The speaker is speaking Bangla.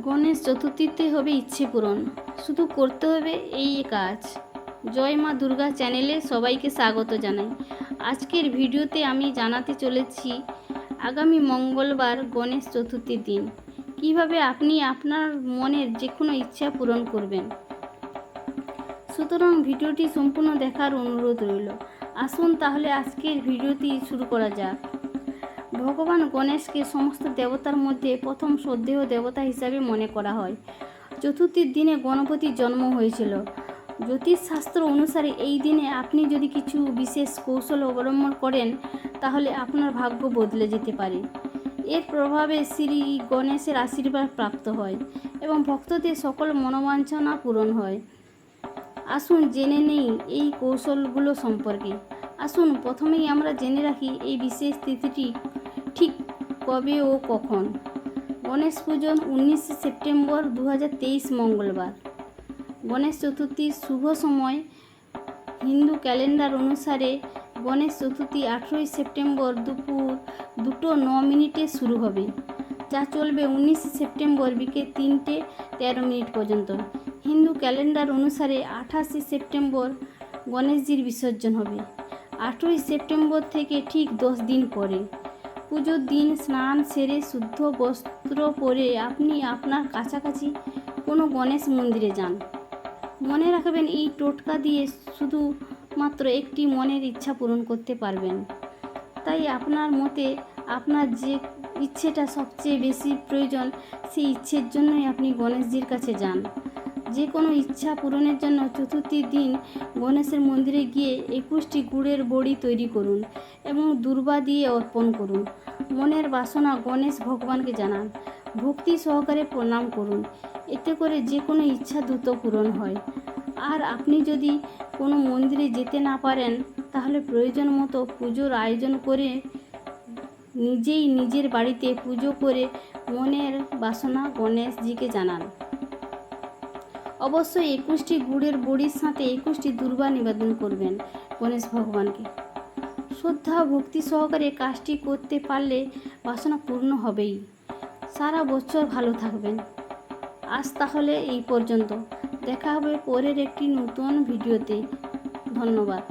গণেশ চতুর্থীতে হবে ইচ্ছে পূরণ, শুধু করতে হবে এই কাজ। জয় মা দুর্গা চ্যানেলে সবাইকে স্বাগত জানাই। আজকের ভিডিওতে আমি জানাতে চলেছি আগামী মঙ্গলবার গণেশ চতুর্থীর দিন কিভাবে আপনি আপনার মনের যে কোনো ইচ্ছা পূরণ করবেন। সুতরাং ভিডিওটি সম্পূর্ণ দেখার অনুরোধ রইল। আসুন তাহলে আজকের ভিডিওটি শুরু করা যাক। ভগবান গণেশকে সমস্ত দেবতার মধ্যে প্রথম শ্রদ্ধেয় দেবতা হিসাবে মনে করা হয়। চতুর্থীর দিনে গণপতির জন্ম হয়েছিল। জ্যোতিষশাস্ত্র অনুসারে এই দিনে আপনি যদি কিছু বিশেষ কৌশল অবলম্বন করেন তাহলে আপনার ভাগ্য বদলে যেতে পারে। এর প্রভাবে শ্রী গণেশের আশীর্বাদ প্রাপ্ত হয় এবং ভক্তদের সকল মনোবাঞ্ছনা পূরণ হয়। আসুন জেনে নেই এই কৌশলগুলো সম্পর্কে। আসুন প্রথমেই আমরা জেনে রাখি এই বিশেষ তিথিটি ঠিক কবে ও কখন। গণেশ পুজো 19 সেপ্টেম্বর 2023 মঙ্গলবার। গণেশ চতুর্থীর শুভ সময় হিন্দু ক্যালেন্ডার অনুসারে গণেশ চতুর্থী 18 সেপ্টেম্বর দুপুর 2:09 শুরু হবে, যা চলবে 19 সেপ্টেম্বর বিকেল 3:13 পর্যন্ত। হিন্দু ক্যালেন্ডার অনুসারে 28 সেপ্টেম্বর গণেশজির বিসর্জন হবে। 18 সেপ্টেম্বর থেকে ঠিক 10 দিন পরে পুজোর দিন স্নান সেরে শুদ্ধ বস্ত্র পরে আপনি আপনার কাছাকাছি কোনো গণেশ মন্দিরে যান। মনে রাখবেন এই টোটকা দিয়ে শুধুমাত্র একটি মনের ইচ্ছা পূরণ করতে পারবেন। তাই আপনার মতে আপনার যে ইচ্ছেটা সবচেয়ে বেশি প্রয়োজন সেই ইচ্ছের জন্যই আপনি গণেশজির কাছে যান। যে কোনো ইচ্ছা পূরণের জন্য চতুর্থীর দিন গণেশের মন্দিরে গিয়ে 21টি গুড়ের বড়ি তৈরি করুন এবং দূর্বা দিয়ে অর্পণ করুন। মনের বাসনা গণেশ ভগবানকে জানান, ভক্তি সহকারে প্রণাম করুন। এতে করে যে কোনো ইচ্ছা দ্রুত পূরণ হয়। আর আপনি যদি কোনো মন্দিরে যেতে না পারেন তাহলে প্রয়োজন মতো পুজোর আয়োজন করে নিজেই নিজের বাড়িতে পুজো করে মনের বাসনা গণেশজিকে জানান। অবশ্যই 21টি গুড়ের বড়ির সাথে 21টি দূর্বা নিবেদন করবেন গণেশ ভগবানকে। শ্রদ্ধা ভক্তি সহকারে কাজটি করতে পারলে বাসনা পূর্ণ হবেই। সারা বছর ভালো থাকবেন। আজ তাহলে এই পর্যন্ত। দেখা হবে পরের একটি নতুন ভিডিওতে। ধন্যবাদ।